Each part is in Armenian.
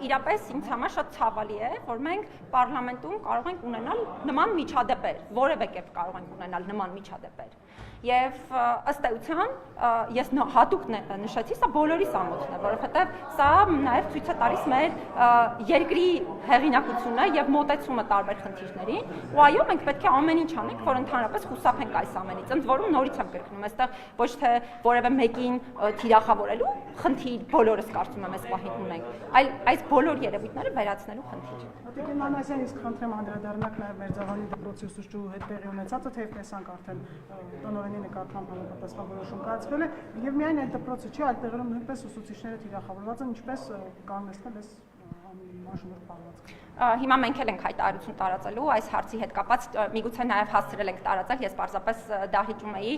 իրապես ինձ համար շատ ցավալի է, որ մենք պարլամենտում կարող ենք ունենալ նման միջադեպեր, որևէ կերպ կարող ենք ունենալ նման միջադեպեր։ Եվ ըստ էության ես հատուկ նշեցի, սա բոլորիս ամոթն է, որովհետև սա նաև ցույց է տալիս մեր երկրի հեղինակությունը եւ մոտեցումը տարբեր խնդիրներին, ու այո, մենք պետք է ամեն ինչ անենք, որ ընդհանրապես խուսափենք այս ամենից, ընդ որում նորից եմ կրկնում, այստեղ ոչ թե որևէ մեկին թիրախավորելու խնդիր բոլորս կարծում եմ այս պահին ունենք, այլ այս բոլոր երևույթները վերացնելու խնդիր։ Տիկին Մանասյան, իսկ խնդրեմ անդրադառնանք նաև մեր Ձավանի դպրոցի ուսուցչու հետ տեղի ունեցածը, թեև տեսանք արդեն տնօրենի նկատմամբ համապատասխան որոշում կայացվել է, եւ միայն այդ դպրոցը չի, այլ տեղերում նույնպես ուսուցիչները թիրախավորված են, ինչպես կանգնեցնել այս մաշնորհ պարվածքը։ Հիմա մենք էլ ենք հայտարարություն տարածելու այս հարցի հետ կապված, միգուցե նաև հասցրել ենք տարածել, ես պարզապես դահլիճում էի,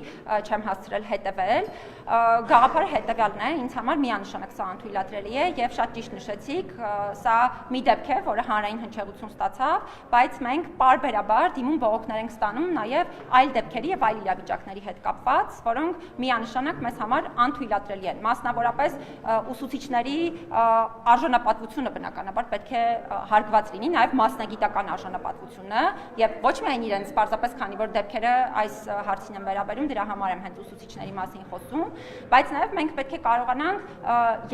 չեմ հասցրել հետևել։ Գաղափարը հետևյալն է, ինձ համար միանշանակ սա անթույլատրելի է եւ շատ ճիշտ նշեցիք, սա մի դեպք է, որը հանրային հնչեղություն ստացավ, բայց մենք պարբերաբար դիմում բողոքներ ենք ստանում նաև այլ դեպքերի եւ այլ իրավիճակների հետ կապված, որոնք միանշանակ մեզ համար անթույլատրելի են։ Մասնավորապես ուսուցիչների արժանապատվությունը բնականաբար պետք է հարգված լինի նաև մասնագիտական արժանապատվությունը եւ ոչ միայն իրենց պարզապես քանի որ դեպքերը այս հարցին են վերաբերում դրա համար եմ հենց ուսուցիչների մասին խոսում, բայց նաև մենք պետք է կարողանանք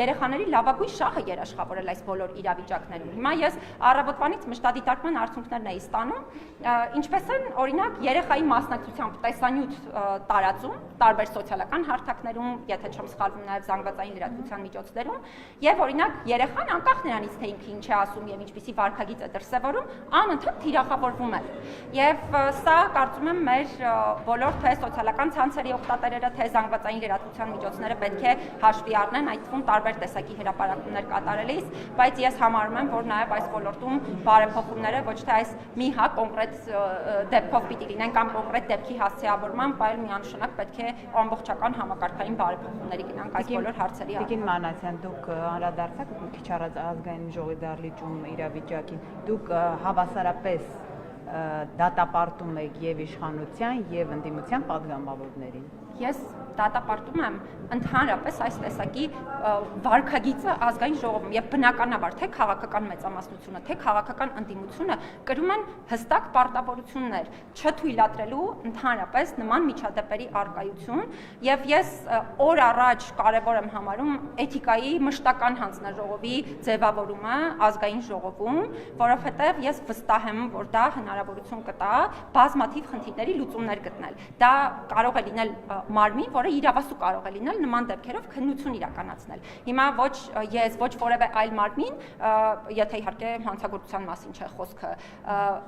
երեխաների լավագույն շահը երաշխավորել այս բոլոր իրավիճակներում։ Հիմա ես առավոտվանից մշտադիտարկման արդյունքներն էի ստանում, ինչպես են օրինակ երեխայի մասնակցությամբ տեսանյութ տարածում տարբեր սոցիալական հարթակներում, եթե չեմ սխալվում նաև զանգվածային լրատվության միջոցներում, եւ օրինակ երեխան անկախ նրանից թե ինքը ինչ է ասում եւ ինչպիսի վարքագիծ է դրսևորում, անընդհատ թիրախավորվում է։ Եվ սա կարծում եմ մեր բոլոր թե սոցիալական ցանցերի օգտատերերը, թե զանգվածային լրատվության միջոցները պետք է հաշվի առնեն, այդ թվում տարբեր տեսակի հրապարակումներ կատարելիս, բայց ես համարում եմ, որ նաև այս ոլորտում բարեփոխումները ոչ թե այս մի կոնկրետ դեպքով պիտի լինեն կամ կոնկրետ դեպքի հասցեավորման, այլ միանշանակ պետք է ամբողջական համակարգային բարեփոխումների գնանք այս բոլոր հարցերի։ Տիկին Մանասյան, դուք անդրադարձաք մի քիչ առաջ ազգային ժողովի դահլիճում իրավիճակին, դուք հավասարապես դատապարտում եք եւ իշխանության եւ ընդդիմության падգամավորներին։ Ես դատապարտում եմ ընդհանրապես այս տեսակի վարքագիծը ազգային ժողովում եւ բնականաբար թե քաղաքական մեծամասնությունը, թե քաղաքական ընդդիմությունը կրում են հստակ պարտավորություններ չթույլատրելու ընդհանրապես նման միջադեպերի առկայություն եւ ես օր առաջ կարեւոր եմ համարում էթիկայի մշտական հանձնաժողովի ձևավորումը ազգային ժողովում, որովհետեւ ես վստահ եմ, որ դա հնարավորություն կտա բազմաթիվ խնդիրների լուծումներ գտնել։ Դա կարող է լինել մարմին, որը իրավասու կարող է լինել նման դեպքերով քննություն իրականացնել։ Հիմա ոչ ես, ոչ որևէ այլ մարմին, եթե իհարկե հանցագործության մասին չէ խոսքը,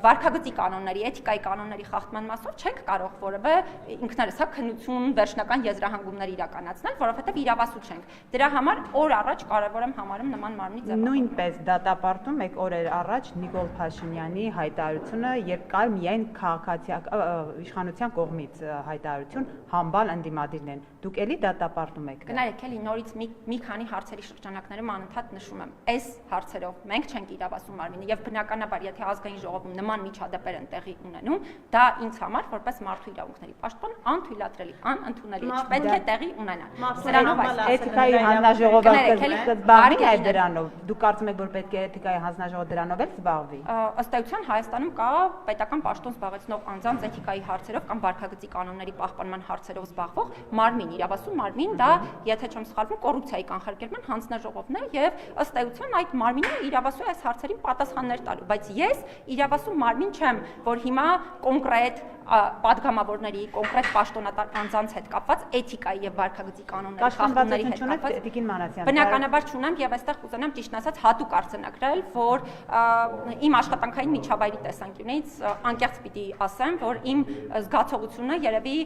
վարքագծի կանոնների, էթիկայի կանոնների խախտման մասով չենք կարող որևէ ինքներս քննություն, վերջնական եզրահանգումներ իրականացնել, որովհետև իրավասու չենք։ Դրա համար օր առաջ կարևոր եմ համարում նման մարմնի ձևավորումը։ Նույնպես դատապարտում եք օրեր առաջ Նիկոլ Փաշինյանի հայտարարությունը, երբ կար միայն իշխանության կողմից հայտարարություն համբալ ընդդիմադիրն են։ Դուք էլի դատապարտում եք։ Գնայեք էլի նորից մի քանի հարցերի շրջանակներում անընդհատ նշում եմ։ Այս հարցերով մենք չենք իրավասու մարմինը եւ բնականաբար եթե ազգային ժողովում նման միջադեպեր են տեղի ունենում, դա ինձ համար որպես մարդու իրավունքների պաշտպան անթույլատրելի, անընդունելի է, պետք է տեղի ունենա։ Սրանով այս էթիկայի հանձնաժողովը զբաղվի այ դրանով։ Դուք կարծում եք, որ պետք է էթիկայի հանձնաժողովը դրանով էլ զբաղվի։ Ըստ էության Հայաստանում կա պետական պաշտոն զբաղեցնող անձանց էթիկայի հարցերով կամ վարքագծի կանոնների պահպանման հարցերով զբաղվող մարմին, իրավասու մարմին, դա եթե չեմ սխալվում կոռուպցիայի կանխարգելման հանձնաժողովն է եւ ըստ էության այդ մարմինը իրավասու այս հարցերին պատասխաններ տալու, բայց ես իրավասու մարմին չեմ, որ հիմա կոնկրետ падգամավորների, կոնկրետ պաշտոնատար անձանց հետ կապված էթիկայի եւ վարքագծի կանոնների խախտումների հետ կապված Տիկին Մանասյան, բնականաբար չունեմ եւ այստեղ կուզենամ ճիշտն ասած հատուկ արձանագրել, որ իմ աշխատանքային միջավայրի տեսանկյունից անկեղծ պիտի ասեմ, որ իմ զգացողությունը երևի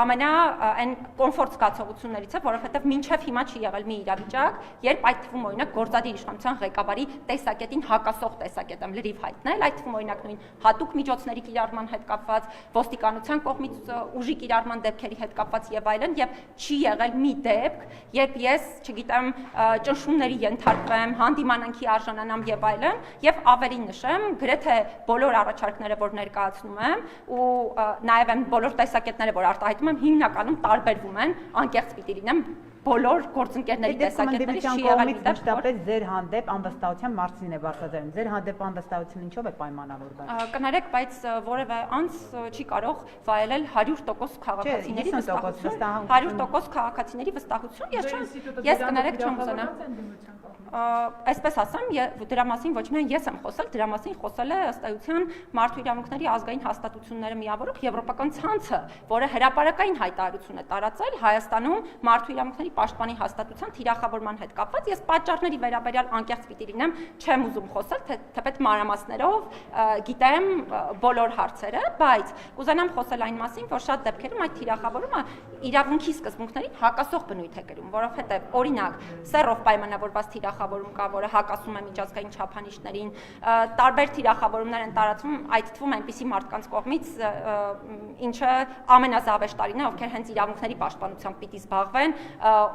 ամենա այն կոմֆորտ զգացողություններից է, որովհետեւ մինչեւ հիմա չի եղել մի իրավիճակ, երբ այդ թվում օրինակ գործադիր իշխանության ղեկավարի տեսակետին հակասող տեսակետ եմ լրիվ հայտնել, այդ թվում օրինակ նույն հատուկ միջոցների կիրառման հետ կապված, ոստիկանության կողմից ուժի կիրառման դեպքերի հետ կապված եւ այլն, եւ չի եղել մի դեպք, երբ ես, չգիտեմ, ճնշումների ենթարկվեմ, հանդիմանանքի արժանանամ եւ այլն, եւ ավելի նշեմ, գրեթե բոլոր առաջարկները, որ ներկայացնում եմ, ու նաեւ այն բոլոր տեսակետները, որ արտահայտում եմ, հիմնականում տարբերվում են, անկեղծ պիտի լինեմ, բոլոր գործընկերների տեսակետներից չի եղել մշտապես ձեր հանդեպ անվստահության մասին է բարձրացնում։ Ձեր հանդեպ անվստահությունը ինչով է պայմանավորված։ Կներեք, բայց որևէ անձ չի կարող վայելել 100% քաղաքացիների վստահություն։ 100% քաղաքացիների վստահություն, ես կներեք չեմ ուզենա։ Այսպես ասեմ, դրա մասին ոչ միայն ես եմ խոսել, դրա մասին խոսել է ըստ էության Մարդու իրավունքների ազգային հաստատությունները միավորող եվրոպական ցանցը, որը հրապարակային հայտարարություն է տարածել Հայաստանում Մարդու իրավունքների պաշտպանի հաստատության թիրախավորման հետ կապված։ Ես պատճառների վերաբերյալ անկեղծ պիտի լինեմ, չեմ ուզում խոսել, թեպետ մանրամասներով գիտեմ բոլոր հարցերը, բայց կուզենամ խոսել այն մասին, որ շատ դեպքերում այդ թիրախավորումը իրավունքի սկզբունքներին հակասող բնույթ է կրում, որովհետև օրինակ սեռով պայմանավորված թիրախավորում կա, որը հակասում է միջազգային չափանիշներին, տարբեր թիրախավորումներ են տարածվում, այդ թվում այնպիսի մարդկանց կողմից, ինչը ամենազավեշտարին է, ովքեր հենց իրավունքների պաշտպանությամբ պիտի զբաղվեն,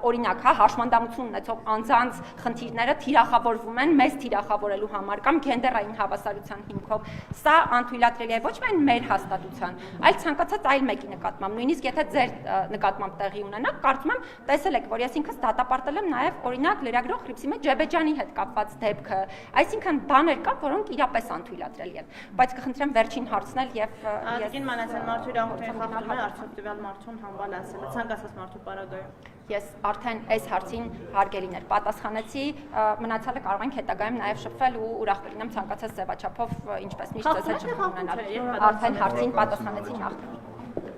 օրինակ, հաշմանդամություն ունեցող անձանց խնդիրները թիրախավորվում են մեզ թիրախավորելու համար կամ գենդերային հավասարության հիմքով։ Սա անթույլատրելի է ոչ միայն մեր հաստատության, այլ ցանկացած այլ մեկի նկատմամբ, նույնիսկ եթե ձեր նկատմամբ տեղի ունենա, կարծում եմ տեսել եք, որ ես ինքս դատապարտել եմ նաև օրինակ լրագրող Հրիփսիմե Ջեբեջյանի հետ կապված դեպքը, այսինքն բաներ կան, որոնք իրապես անթույլատրելի են, բայց կխնդրեմ վերջին հարցնել եւ Ալին Մանասյան մարդու իրավունքների խախտումը արդյոք տվյալ մարդուն համբալ ասել է ցանկացած մարդու պարագայում։ Ես արդեն այս հարցին հարգելիներ պատասխանեցի, մնացյալը կարող ենք հետագայում նաև շփվել ու ուրախ կլինեմ ցանկացած ձևաչափով ինչպես միշտ ձեզ հետ շփում ունենալ։ Արդեն հարցին պատասխանեցի նախ։